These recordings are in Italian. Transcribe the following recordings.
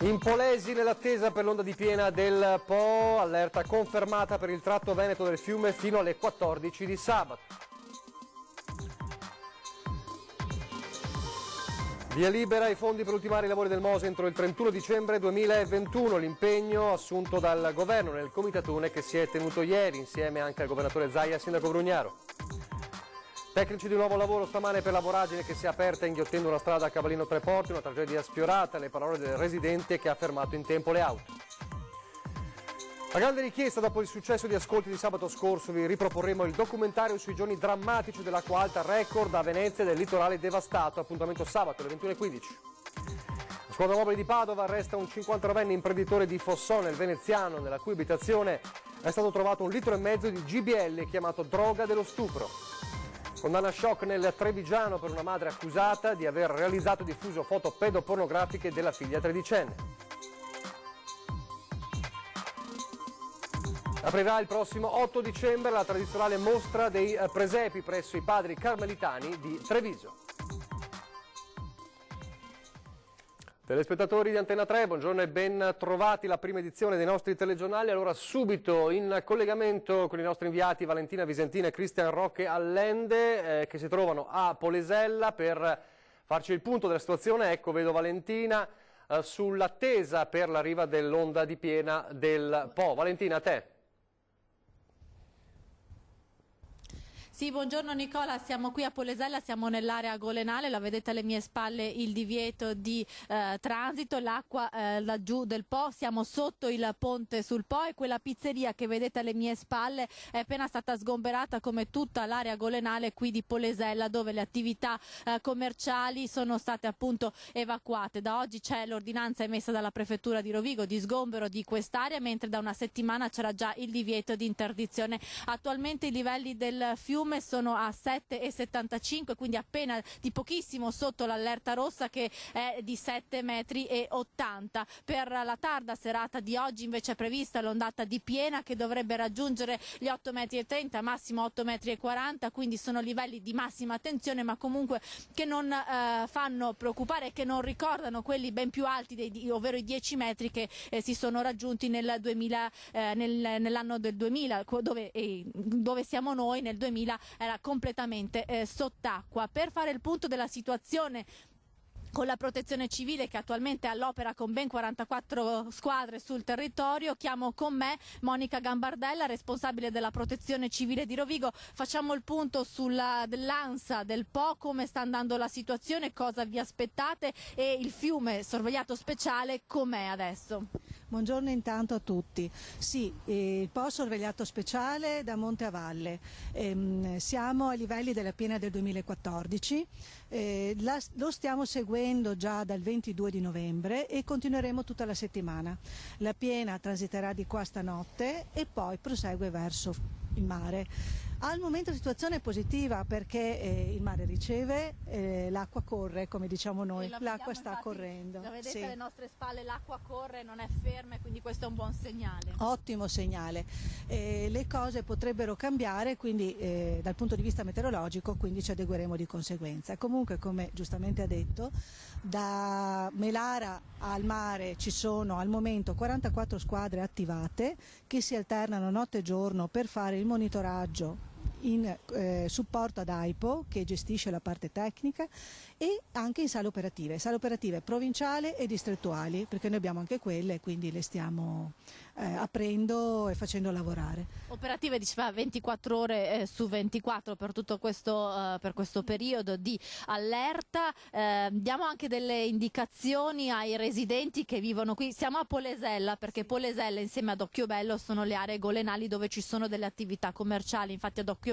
In Polesi nell'attesa per l'onda di piena del Po, allerta confermata per il tratto veneto del fiume fino alle 14 di sabato. Via libera ai fondi per ultimare i lavori del Mose entro il 31 dicembre 2021, l'impegno assunto dal governo nel comitatone che si è tenuto ieri insieme anche al governatore Zaia e al sindaco Brugnaro. Tecnici di nuovo lavoro stamane per la voragine che si è aperta inghiottendo una strada a Cavallino Treporti, una tragedia sfiorata, le parole del residente che ha fermato in tempo le auto. La grande richiesta dopo il successo di ascolti di sabato scorso, vi riproporremo il documentario sui giorni drammatici dell'acqua alta record a Venezia e del litorale devastato, appuntamento sabato alle 21:15. La squadra mobile di Padova arresta un 59enne imprenditore di Fossò nel Veneziano, nella cui abitazione è stato trovato 1,5 litri di GBL chiamato droga dello stupro. Condanna shock nel Trevigiano per una madre accusata di aver realizzato e diffuso foto pedopornografiche della figlia tredicenne. Aprirà il prossimo 8 dicembre la tradizionale mostra dei presepi presso i padri carmelitani di Treviso. Telespettatori di Antena 3, buongiorno e ben trovati la prima edizione dei nostri telegiornali. Allora subito in collegamento con i nostri inviati Valentina Visentina e Cristian Rocche Allende che si trovano a Polesella per farci il punto della situazione. Ecco, vedo Valentina sull'attesa per l'arrivo dell'onda di piena del Po. Valentina, a te. Sì, buongiorno Nicola, siamo qui a Polesella, siamo nell'area golenale, la vedete alle mie spalle il divieto di transito, l'acqua laggiù del Po, siamo sotto il ponte sul Po e quella pizzeria che vedete alle mie spalle è appena stata sgomberata come tutta l'area golenale qui di Polesella, dove le attività commerciali sono state appunto evacuate. Da oggi c'è l'ordinanza emessa dalla prefettura di Rovigo di sgombero di quest'area, mentre da una settimana c'era già il divieto di interdizione. Attualmente i livelli del fiume sono a 7,75, quindi appena di pochissimo sotto l'allerta rossa che è di 7,80 metri. Per la tarda serata di oggi invece è prevista l'ondata di piena che dovrebbe raggiungere gli 8,30 metri, massimo 8,40 metri, quindi sono livelli di massima attenzione ma comunque che non fanno preoccupare e che non ricordano quelli ben più alti, ovvero i 10 metri che si sono raggiunti nell'anno del 2000, dove siamo noi. Nel 2000 era completamente sott'acqua. Per fare il punto della situazione con la protezione civile che attualmente è all'opera con ben 44 squadre sul territorio, chiamo con me Monica Gambardella, responsabile della protezione civile di Rovigo. Facciamo il punto dell'ANSA del Po, come sta andando la situazione, cosa vi aspettate e il fiume sorvegliato speciale com'è adesso. Buongiorno intanto a tutti. Sì, il Po sorvegliato speciale da monte a valle. Siamo ai livelli della piena del 2014, lo stiamo seguendo già dal 22 di novembre e continueremo tutta la settimana. La piena transiterà di qua stanotte e poi prosegue verso il mare. Al momento la situazione è positiva perché il mare riceve, l'acqua corre, come diciamo noi, l'acqua sta correndo. La vedete sì. Alle nostre spalle l'acqua corre, non è ferma, quindi questo è un buon segnale. Ottimo segnale. Le cose potrebbero cambiare quindi, dal punto di vista meteorologico, quindi ci adegueremo di conseguenza. Comunque, come giustamente ha detto, da Melara al mare ci sono al momento 44 squadre attivate che si alternano notte e giorno per fare il monitoraggio in supporto ad AIPO che gestisce la parte tecnica e anche in sale operative provinciali e distrettuali, perché noi abbiamo anche quelle e quindi le stiamo aprendo e facendo lavorare. Operative diceva 24 ore su 24 per tutto questo, per questo periodo di allerta. Diamo anche delle indicazioni ai residenti che vivono qui. Siamo a Polesella perché Polesella insieme ad Occhiobello sono le aree golenali dove ci sono delle attività commerciali, infatti ad Occhiobello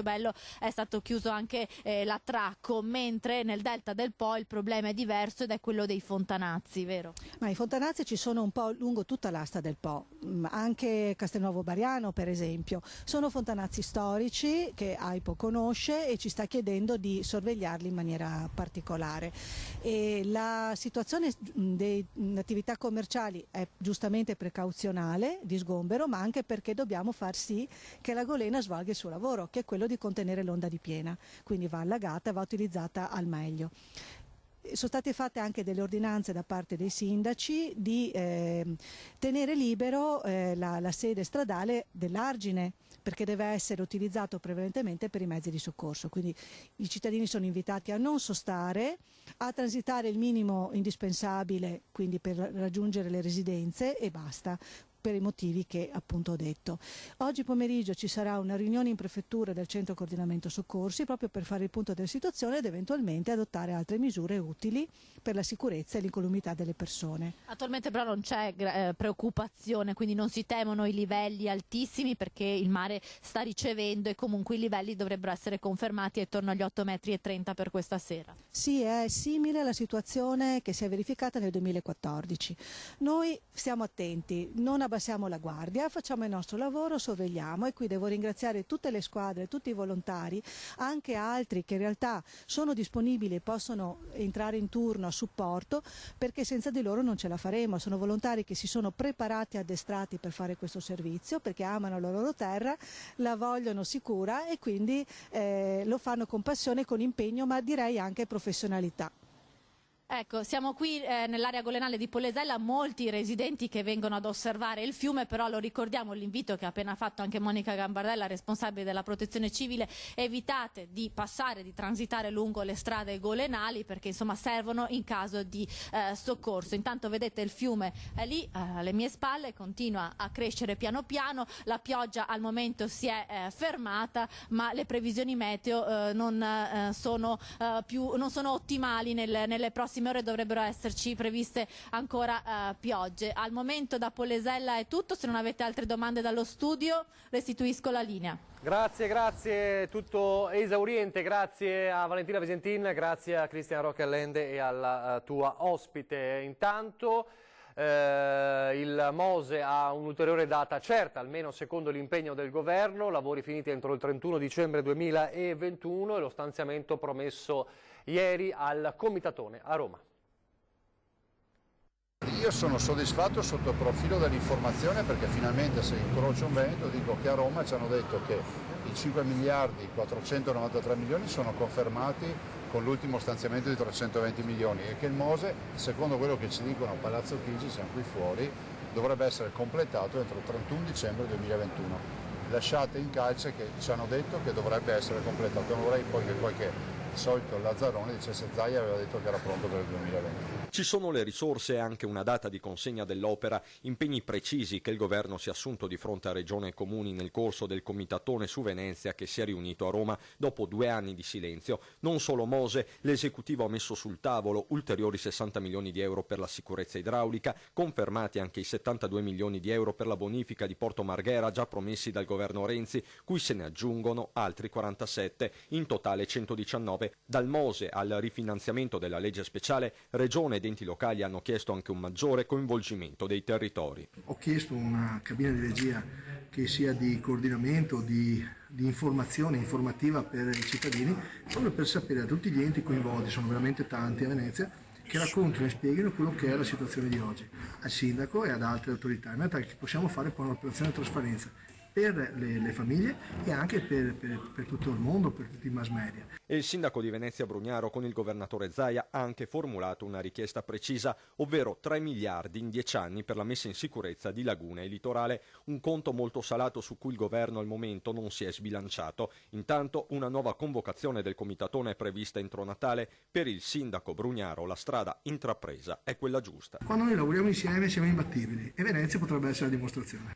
è stato chiuso anche l'attracco, mentre nel delta del Po il problema è diverso ed è quello dei fontanazzi, vero? Ma i fontanazzi ci sono un po' lungo tutta l'asta del Po, anche Castelnuovo Bariano per esempio. Sono fontanazzi storici che AIPO conosce e ci sta chiedendo di sorvegliarli in maniera particolare. E la situazione delle attività commerciali è giustamente precauzionale, di sgombero, ma anche perché dobbiamo far sì che la golena svolga il suo lavoro, che è quello di contenere l'onda di piena, quindi va allagata e va utilizzata al meglio. Sono state fatte anche delle ordinanze da parte dei sindaci di tenere libero la sede stradale dell'Argine, perché deve essere utilizzato prevalentemente per i mezzi di soccorso, quindi i cittadini sono invitati a non sostare, a transitare il minimo indispensabile, quindi per raggiungere le residenze e basta, per i motivi che appunto ho detto. Oggi pomeriggio ci sarà una riunione in prefettura del centro coordinamento soccorsi proprio per fare il punto della situazione ed eventualmente adottare altre misure utili per la sicurezza e l'incolumità delle persone. Attualmente però non c'è preoccupazione, quindi non si temono i livelli altissimi perché il mare sta ricevendo e comunque i livelli dovrebbero essere confermati attorno agli 8,30 metri per questa sera. Sì, è simile alla situazione che si è verificata nel 2014. Noi stiamo attenti, non abbassiamo la guardia, facciamo il nostro lavoro, sorvegliamo e qui devo ringraziare tutte le squadre, tutti i volontari, anche altri che in realtà sono disponibili e possono entrare in turno a supporto, perché senza di loro non ce la faremo. Sono volontari che si sono preparati e addestrati per fare questo servizio perché amano la loro terra, la vogliono sicura e quindi lo fanno con passione, con impegno, ma direi anche professionalità. Ecco, siamo qui nell'area golenale di Polesella, molti residenti che vengono ad osservare il fiume, però lo ricordiamo l'invito che ha appena fatto anche Monica Gambardella, responsabile della protezione civile: evitate di passare, di transitare lungo le strade golenali perché insomma servono in caso di soccorso. Intanto vedete il fiume è lì alle mie spalle, continua a crescere piano piano, la pioggia al momento si è fermata, ma le previsioni meteo non sono ottimali nelle prossime ore, dovrebbero esserci previste ancora piogge. Al momento da Polesella è tutto, se non avete altre domande dallo studio restituisco la linea. Grazie, tutto esauriente, grazie a Valentina Visentin, grazie a Cristian Roccallende e alla tua ospite. Intanto il Mose ha un'ulteriore data certa, almeno secondo l'impegno del governo, lavori finiti entro il 31 dicembre 2021 e lo stanziamento promesso ieri al Comitatone a Roma. Io sono soddisfatto sotto il profilo dell'informazione perché finalmente, se incrocio un Veneto, dico che a Roma ci hanno detto che i 5 miliardi 493 milioni sono confermati con l'ultimo stanziamento di 320 milioni e che il Mose, secondo quello che ci dicono a Palazzo Chigi, siamo qui fuori, dovrebbe essere completato entro il 31 dicembre 2021. Lasciate in calce che ci hanno detto che dovrebbe essere completato, non vorrei poi che qualche solito Lazzarone dicesse Zaia aveva detto che era pronto per il 2020. Ci sono le risorse e anche una data di consegna dell'opera, impegni precisi che il governo si è assunto di fronte a Regione e Comuni nel corso del Comitatone su Venezia che si è riunito a Roma dopo 2 anni di silenzio. Non solo Mose, l'esecutivo ha messo sul tavolo ulteriori 60 milioni di euro per la sicurezza idraulica, confermati anche i 72 milioni di euro per la bonifica di Porto Marghera già promessi dal governo Renzi, cui se ne aggiungono altri 47, in totale 119. Dal Mose al rifinanziamento della legge speciale, Regione ed enti locali hanno chiesto anche un maggiore coinvolgimento dei territori. Ho chiesto una cabina di regia che sia di coordinamento, di informazione, informativa per i cittadini, proprio per sapere da tutti gli enti coinvolti, sono veramente tanti a Venezia, che raccontino e spieghino quello che è la situazione di oggi, al sindaco e ad altre autorità, in maniera tale che possiamo fare poi un'operazione di trasparenza per le famiglie e anche per tutto il mondo, per tutti i mass media. E il sindaco di Venezia Brugnaro con il governatore Zaia ha anche formulato una richiesta precisa, ovvero 3 miliardi in 10 anni per la messa in sicurezza di lagune e litorale, un conto molto salato su cui il governo al momento non si è sbilanciato. Intanto una nuova convocazione del Comitatone è prevista entro Natale. Per il sindaco Brugnaro la strada intrapresa è quella giusta. Quando noi lavoriamo insieme siamo imbattibili e Venezia potrebbe essere la dimostrazione.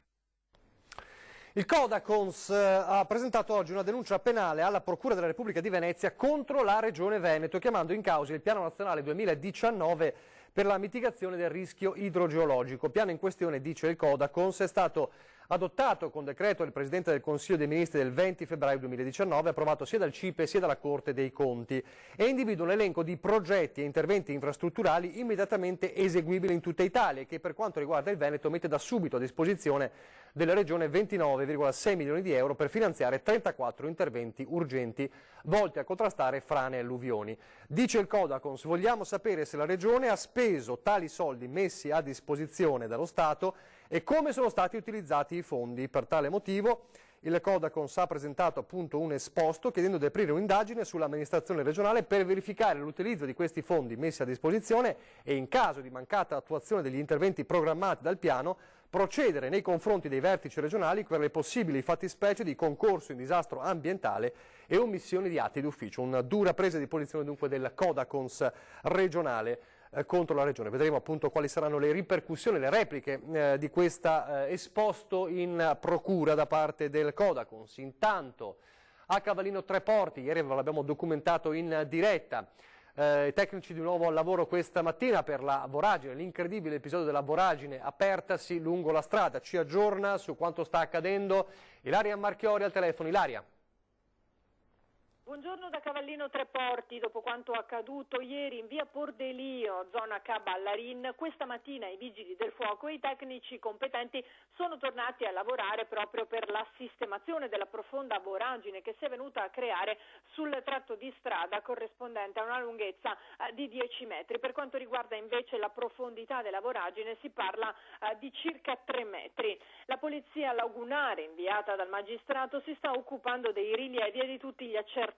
Il Codacons ha presentato oggi una denuncia penale alla Procura della Repubblica di Venezia contro la Regione Veneto, chiamando in causa il Piano Nazionale 2019 per la mitigazione del rischio idrogeologico. Piano in questione, dice il Codacons, è stato adottato con decreto del Presidente del Consiglio dei Ministri del 20 febbraio 2019, approvato sia dal CIPE sia dalla Corte dei Conti, e individua un elenco di progetti e interventi infrastrutturali immediatamente eseguibili in tutta Italia e che per quanto riguarda il Veneto mette da subito a disposizione della Regione 29,6 milioni di euro per finanziare 34 interventi urgenti volti a contrastare frane e alluvioni. Dice il Codacons, vogliamo sapere se la Regione ha speso tali soldi messi a disposizione dallo Stato e come sono stati utilizzati i fondi. Per tale motivo il Codacons ha presentato appunto un esposto chiedendo di aprire un'indagine sull'amministrazione regionale per verificare l'utilizzo di questi fondi messi a disposizione e, in caso di mancata attuazione degli interventi programmati dal piano, procedere nei confronti dei vertici regionali per le possibili fattispecie di concorso in disastro ambientale e omissione di atti d'ufficio. Una dura presa di posizione dunque del Codacons regionale contro la regione. Vedremo appunto quali saranno le ripercussioni, le repliche di questo esposto in procura da parte del Codacons. Intanto a Cavallino Treporti, ieri l'abbiamo documentato in diretta, i tecnici di nuovo al lavoro questa mattina per la voragine, l'incredibile episodio della voragine apertasi lungo la strada. Ci aggiorna su quanto sta accadendo Ilaria Marchiori al telefono. Ilaria. Buongiorno da Cavallino Treporti. Dopo quanto accaduto ieri in via Pordelio, zona Ca Ballarin, questa mattina i vigili del fuoco e i tecnici competenti sono tornati a lavorare proprio per la sistemazione della profonda voragine che si è venuta a creare sul tratto di strada corrispondente a una lunghezza di 10 metri. Per quanto riguarda invece la profondità della voragine si parla di circa 3 metri. La polizia lagunare inviata dal magistrato si sta occupando dei rilievi e di tutti gli accertamenti,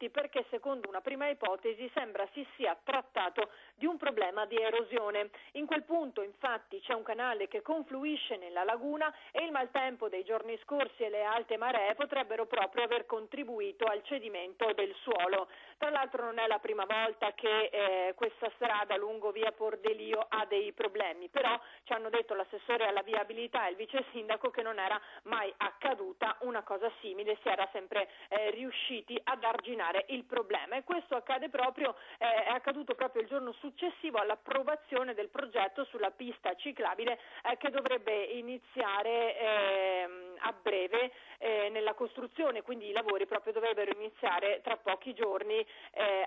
perché secondo una prima ipotesi sembra si sia trattato di un problema di erosione. In quel punto infatti c'è un canale che confluisce nella laguna e il maltempo dei giorni scorsi e le alte maree potrebbero proprio aver contribuito al cedimento del suolo. Tra l'altro non è la prima volta che questa strada lungo via Pordelio ha dei problemi, però ci hanno detto l'assessore alla viabilità e il vice sindaco che non era mai accaduta una cosa simile, si era sempre riusciti ad arginare il problema, e questo accade proprio, è accaduto proprio il giorno successivo all'approvazione del progetto sulla pista ciclabile che dovrebbe iniziare a breve nella costruzione, quindi i lavori proprio dovrebbero iniziare tra pochi giorni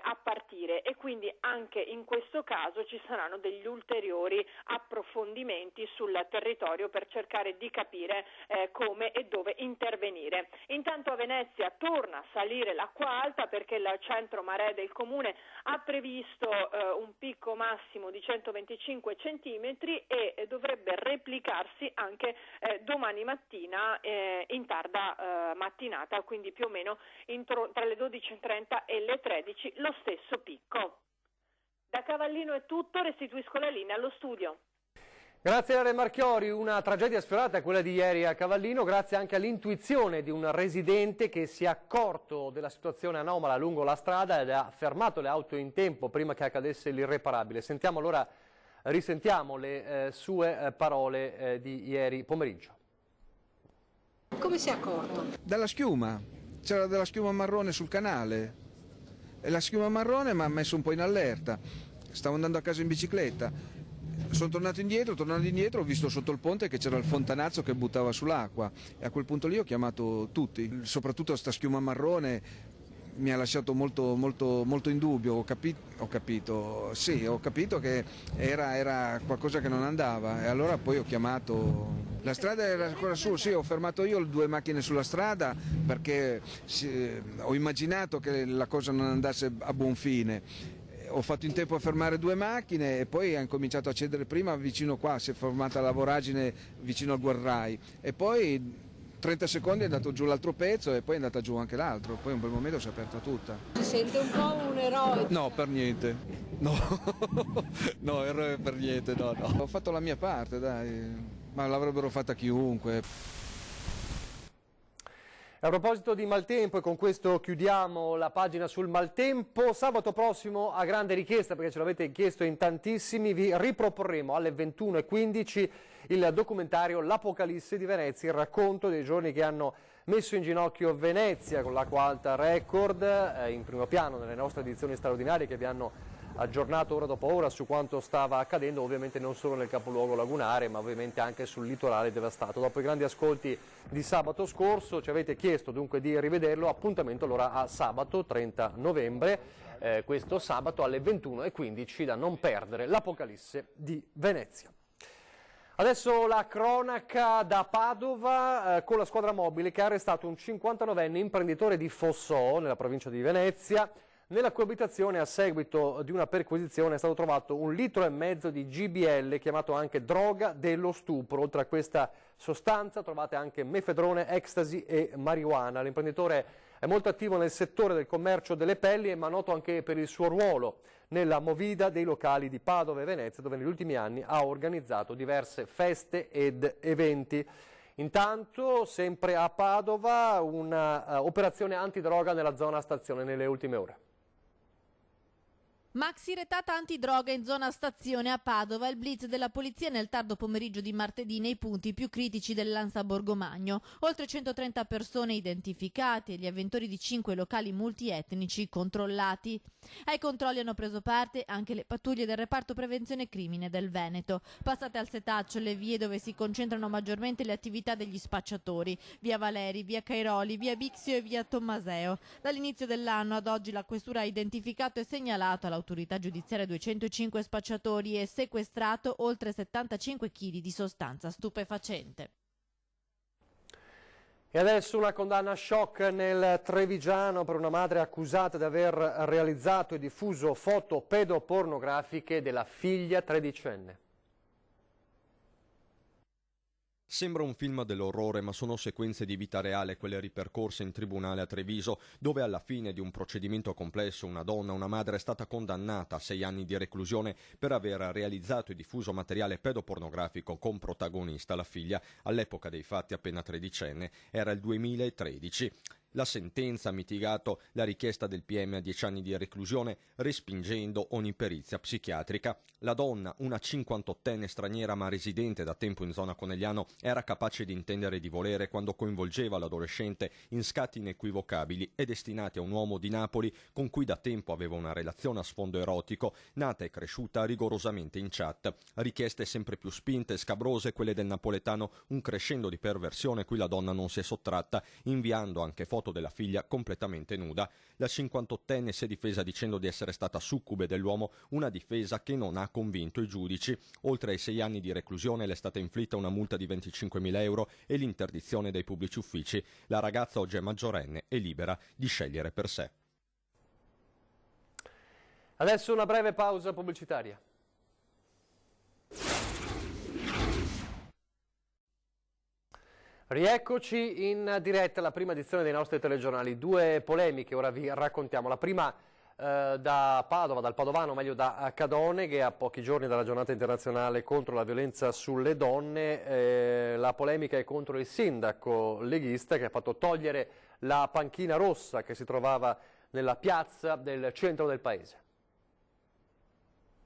a partire, e quindi anche in questo caso ci saranno degli ulteriori approfondimenti sul territorio per cercare di capire come e dove intervenire. Intanto a Venezia torna a salire l'acqua alta perché il centro maree del comune ha previsto un picco massimo di 125 centimetri e dovrebbe replicarsi anche domani mattina in tarda mattinata, quindi più o meno tra le 12:30 e le 13 lo stesso picco. Da Cavallino è tutto, restituisco la linea allo studio. Grazie Ilaria Marchiori, una tragedia sfiorata quella di ieri a Cavallino, grazie anche all'intuizione di un residente che si è accorto della situazione anomala lungo la strada ed ha fermato le auto in tempo prima che accadesse l'irreparabile. Sentiamo allora, risentiamo le sue parole di ieri pomeriggio. Come si è accorto? Dalla schiuma, c'era della schiuma marrone sul canale e la schiuma marrone mi ha messo un po' in allerta. Stavo andando a casa in bicicletta. Sono tornando indietro ho visto sotto il ponte che c'era il fontanazzo che buttava sull'acqua e a quel punto lì ho chiamato tutti, soprattutto sta schiuma marrone mi ha lasciato molto in dubbio, ho capito che era qualcosa che non andava e allora poi ho chiamato. La strada era ancora su, sì, ho fermato io 2 macchine sulla strada perché ho immaginato che la cosa non andasse a buon fine. Ho fatto in tempo a fermare 2 macchine e poi ha incominciato a cedere prima vicino qua, si è formata la voragine vicino al guarrai e poi 30 secondi è andato giù l'altro pezzo e poi è andata giù anche l'altro, poi in quel momento si è aperta tutta. Si sente un po' un eroe? No, per niente, no, no, eroe per niente, no. Ho fatto la mia parte, dai, ma l'avrebbero fatta chiunque. A proposito di maltempo, e con questo chiudiamo la pagina sul maltempo, sabato prossimo a grande richiesta, perché ce l'avete chiesto in tantissimi, vi riproporremo alle 21:15 il documentario L'Apocalisse di Venezia, il racconto dei giorni che hanno messo in ginocchio Venezia con l'acqua alta record, in primo piano nelle nostre edizioni straordinarie che vi hanno aggiornato ora dopo ora su quanto stava accadendo, ovviamente non solo nel capoluogo lagunare ma ovviamente anche sul litorale devastato. Dopo i grandi ascolti di sabato scorso ci avete chiesto dunque di rivederlo, appuntamento allora a sabato 30 novembre, questo sabato alle 21:15 da non perdere, l'Apocalisse di Venezia. Adesso la cronaca da Padova con la squadra mobile che ha arrestato un 59enne imprenditore di Fossò nella provincia di Venezia. Nella cui abitazione, a seguito di una perquisizione, è stato trovato 1,5 litri di GBL, chiamato anche droga dello stupro. Oltre a questa sostanza trovate anche mefedrone, ecstasy e marijuana. L'imprenditore è molto attivo nel settore del commercio delle pelli, ma noto anche per il suo ruolo nella movida dei locali di Padova e Venezia, dove negli ultimi anni ha organizzato diverse feste ed eventi. Intanto, sempre a Padova, una operazione antidroga nella zona stazione nelle ultime ore. Maxi retata antidroga in zona stazione a Padova, il blitz della polizia nel tardo pomeriggio di martedì nei punti più critici dell'Ansa Borgomagno. Oltre 130 persone identificate e gli avventori di 5 locali multietnici controllati. Ai controlli hanno preso parte anche le pattuglie del reparto prevenzione crimine del Veneto. Passate al setaccio le vie dove si concentrano maggiormente le attività degli spacciatori: via Valeri, via Cairoli, via Bixio e via Tommaseo. Dall'inizio dell'anno ad oggi la questura ha identificato e segnalato all'autorità giudiziaria 205 spacciatori e sequestrato oltre 75 kg di sostanza stupefacente. E adesso una condanna shock nel Trevigiano per una madre accusata di aver realizzato e diffuso foto pedopornografiche della figlia tredicenne. Sembra un film dell'orrore, ma sono sequenze di vita reale quelle ripercorse in tribunale a Treviso, dove alla fine di un procedimento complesso una donna, una madre, è stata condannata a 6 anni di reclusione per aver realizzato e diffuso materiale pedopornografico con protagonista la figlia, all'epoca dei fatti appena tredicenne, era il 2013. La sentenza ha mitigato la richiesta del PM a 10 anni di reclusione, respingendo ogni perizia psichiatrica. La donna, una 58enne straniera ma residente da tempo in zona Conegliano, era capace di intendere e di volere quando coinvolgeva l'adolescente in scatti inequivocabili e destinati a un uomo di Napoli con cui da tempo aveva una relazione a sfondo erotico, nata e cresciuta rigorosamente in chat. Richieste sempre più spinte e scabrose quelle del napoletano, un crescendo di perversione cui la donna non si è sottratta, inviando anche foto della figlia completamente nuda. La 58enne si è difesa dicendo di essere stata succube dell'uomo, una difesa che non ha convinto i giudici. Oltre ai 6 anni di reclusione le è stata inflitta una multa di 25.000 euro e l'interdizione dai pubblici uffici. La ragazza oggi è maggiorenne e libera di scegliere per sé. Adesso una breve pausa pubblicitaria. Rieccoci in diretta alla prima edizione dei nostri telegiornali. 2 polemiche ora vi raccontiamo. La prima da Padova, dal padovano, meglio da Cadone, che a pochi giorni dalla giornata internazionale contro la violenza sulle donne. La polemica è contro il sindaco leghista che ha fatto togliere la panchina rossa che si trovava nella piazza del centro del paese.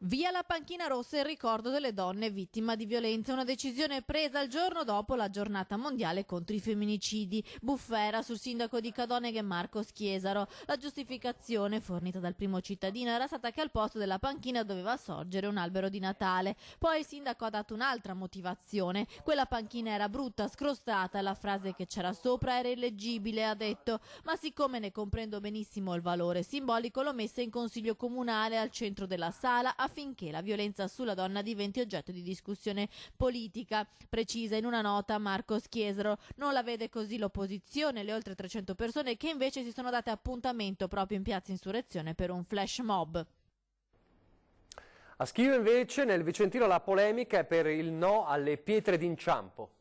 Via la panchina rossa in ricordo delle donne vittime di violenza, una decisione presa il giorno dopo la giornata mondiale contro i femminicidi. Bufera sul sindaco di Cadone che è Marco Schiesaro. La giustificazione fornita dal primo cittadino era stata che al posto della panchina doveva sorgere un albero di Natale. Poi il sindaco ha dato un'altra motivazione: quella panchina era brutta, scrostata, la frase che c'era sopra era illeggibile, ha detto, ma siccome ne comprendo benissimo il valore simbolico l'ho messa in consiglio comunale al centro della sala affinché la violenza sulla donna diventi oggetto di discussione politica. Precisa in una nota Marco Schiesaro. Non la vede così l'opposizione, le oltre 300 persone che invece si sono date appuntamento proprio in piazza Insurrezione per un flash mob. A Schio invece nel Vicentino la polemica è per il no alle pietre d'inciampo.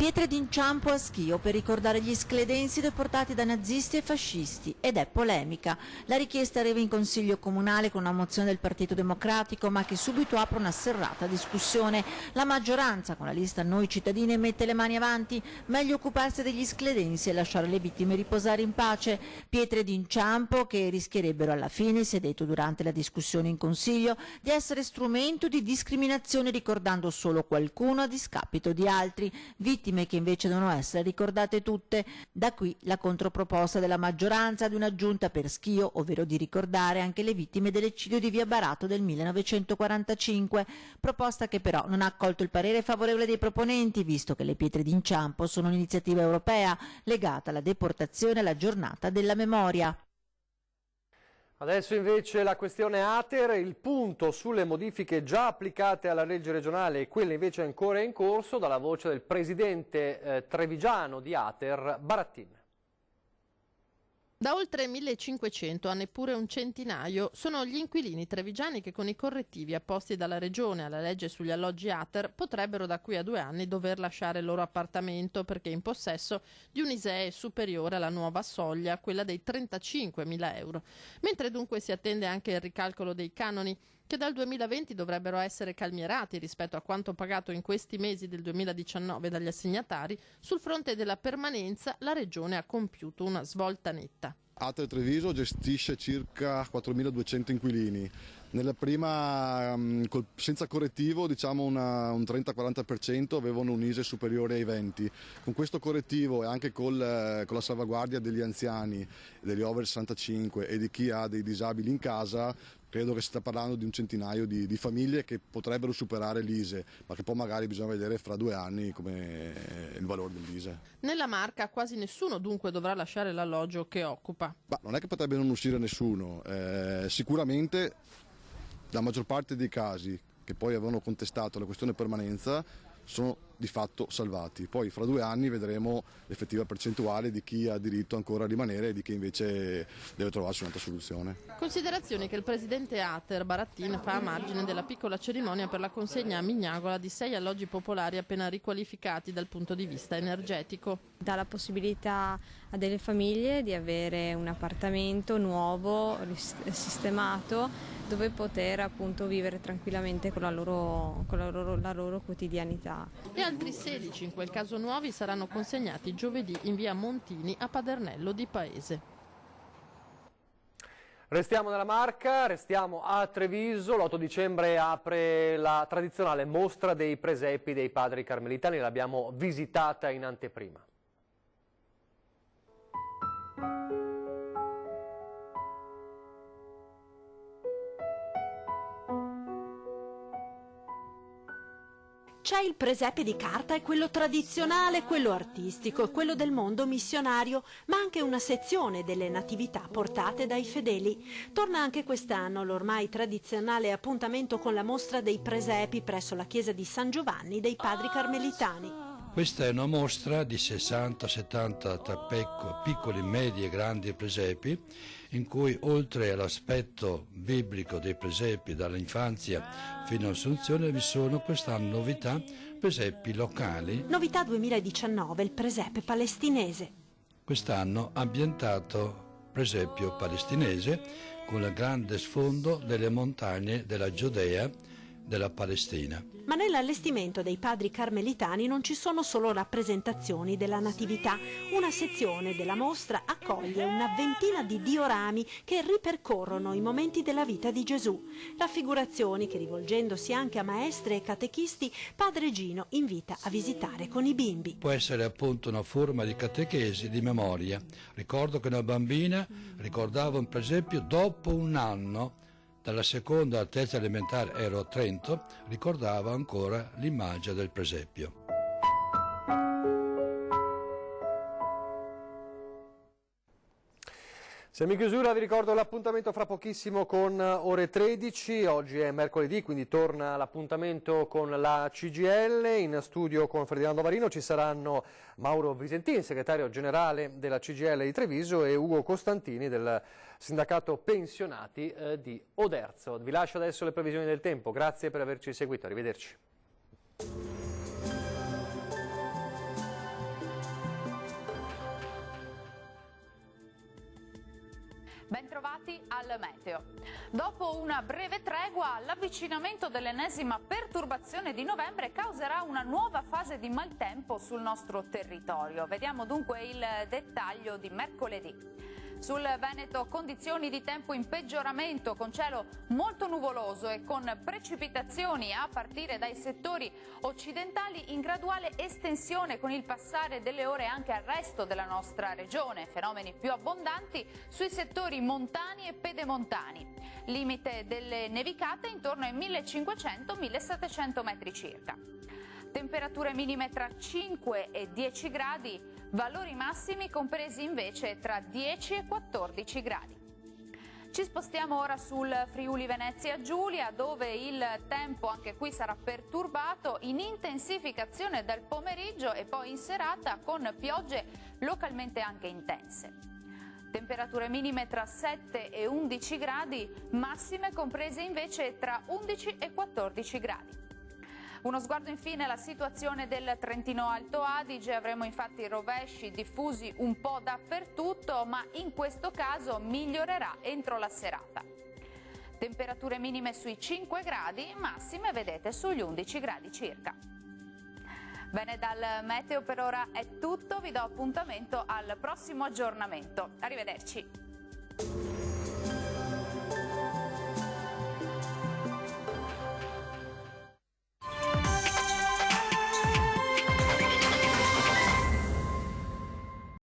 Pietre d'inciampo a Schio per ricordare gli scledensi deportati da nazisti e fascisti, ed è polemica. La richiesta arriva in Consiglio Comunale con una mozione del Partito Democratico, ma che subito apre una serrata discussione. La maggioranza, con la lista Noi Cittadini, mette le mani avanti: meglio occuparsi degli scledensi e lasciare le vittime riposare in pace. Pietre d'inciampo che rischierebbero alla fine, si è detto durante la discussione in Consiglio, di essere strumento di discriminazione, ricordando solo qualcuno a discapito di altri. Vittime che invece devono essere ricordate tutte. Da qui la controproposta della maggioranza di una giunta per Schio, ovvero di ricordare anche le vittime dell'eccidio di via Barato del 1945, proposta che però non ha accolto il parere favorevole dei proponenti, visto che le pietre d'inciampo sono un'iniziativa europea legata alla deportazione e alla giornata della memoria. Adesso invece la questione Ater, il punto sulle modifiche già applicate alla legge regionale e quelle invece ancora in corso, dalla voce del presidente trevigiano di Ater, Barattin. Da oltre 1500 a neppure un centinaio sono gli inquilini trevigiani che con i correttivi apposti dalla Regione alla legge sugli alloggi ATER potrebbero da qui a 2 anni dover lasciare il loro appartamento perché in possesso di un ISEE superiore alla nuova soglia, quella dei 35.000 euro. Mentre dunque si attende anche il ricalcolo dei canoni che dal 2020 dovrebbero essere calmierati rispetto a quanto pagato in questi mesi del 2019 dagli assegnatari, sul fronte della permanenza la Regione ha compiuto una svolta netta. ATER Treviso gestisce circa 4.200 inquilini. Nella prima, senza correttivo, diciamo un 30-40% avevano un ISEE superiore ai 20. Con questo correttivo e anche con la salvaguardia degli anziani, degli over 65 e di chi ha dei disabili in casa, credo che si sta parlando di un centinaio di famiglie che potrebbero superare l'ISEE, ma che poi magari bisogna vedere fra 2 anni come il valore dell'ISEE. Nella Marca quasi nessuno dunque dovrà lasciare l'alloggio che occupa. Ma non è che potrebbe non uscire nessuno, sicuramente la maggior parte dei casi che poi avevano contestato la questione permanenza sono di fatto salvati. Poi fra 2 anni vedremo l'effettiva percentuale di chi ha diritto ancora a rimanere e di chi invece deve trovarsi un'altra soluzione. Considerazioni che il presidente ATER Barattin fa a margine della piccola cerimonia per la consegna a Mignagola di 6 alloggi popolari appena riqualificati dal punto di vista energetico. Dà la possibilità a delle famiglie di avere un appartamento nuovo, sistemato, dove poter appunto vivere tranquillamente con la loro quotidianità. E altri 16, in quel caso nuovi, saranno consegnati giovedì in via Montini a Padernello di Paese. Restiamo nella Marca, restiamo a Treviso. L'8 dicembre apre la tradizionale mostra dei presepi dei padri carmelitani, l'abbiamo visitata in anteprima. C'è il presepe di carta e quello tradizionale, quello artistico e quello del mondo missionario, ma anche una sezione delle natività portate dai fedeli. Torna anche quest'anno l'ormai tradizionale appuntamento con la mostra dei presepi presso la chiesa di San Giovanni dei Padri Carmelitani. Questa è una mostra di 60-70 piccoli, medi e grandi presepi, in cui oltre all'aspetto biblico dei presepi dall'infanzia fino all'Assunzione vi sono quest'anno novità, presepi locali. Novità 2019, il presepe palestinese. Quest'anno ambientato presepio palestinese con il grande sfondo delle montagne della Giudea, della Palestina. Ma nell'allestimento dei Padri Carmelitani non ci sono solo rappresentazioni della Natività. Una sezione della mostra accoglie una ventina di diorami che ripercorrono i momenti della vita di Gesù. Raffigurazioni che, rivolgendosi anche a maestre e catechisti, Padre Gino invita a visitare con i bimbi. Può essere appunto una forma di catechesi, di memoria. Ricordo che una bambina ricordava un presepio dopo un anno. Dalla seconda alla terza elementare ero a Trento, ricordava ancora l'immagine del presepio. Siamo in chiusura, vi ricordo l'appuntamento fra pochissimo con ore 13, oggi è mercoledì, quindi torna l'appuntamento con la CGIL, in studio con Ferdinando Varino ci saranno Mauro Visentini, segretario generale della CGIL di Treviso, e Ugo Costantini del sindacato pensionati di Oderzo. Vi lascio adesso le previsioni del tempo, grazie per averci seguito, arrivederci. Bentrovati al meteo. Dopo una breve tregua, l'avvicinamento dell'ennesima perturbazione di novembre causerà una nuova fase di maltempo sul nostro territorio. Vediamo dunque il dettaglio di mercoledì. Sul Veneto condizioni di tempo in peggioramento, con cielo molto nuvoloso e con precipitazioni a partire dai settori occidentali in graduale estensione con il passare delle ore anche al resto della nostra regione. Fenomeni più abbondanti sui settori montani e pedemontani. Limite delle nevicate intorno ai 1500-1700 metri circa. Temperature minime tra 5 e 10 gradi, valori massimi compresi invece tra 10 e 14 gradi. Ci spostiamo ora sul Friuli Venezia Giulia, dove il tempo anche qui sarà perturbato in intensificazione dal pomeriggio e poi in serata con piogge localmente anche intense. Temperature minime tra 7 e 11 gradi, massime comprese invece tra 11 e 14 gradi. Uno sguardo infine alla situazione del Trentino Alto Adige, avremo infatti rovesci diffusi un po' dappertutto, ma in questo caso migliorerà entro la serata. Temperature minime sui 5 gradi, massime vedete sugli 11 gradi circa. Bene, dal meteo per ora è tutto, vi do appuntamento al prossimo aggiornamento. Arrivederci.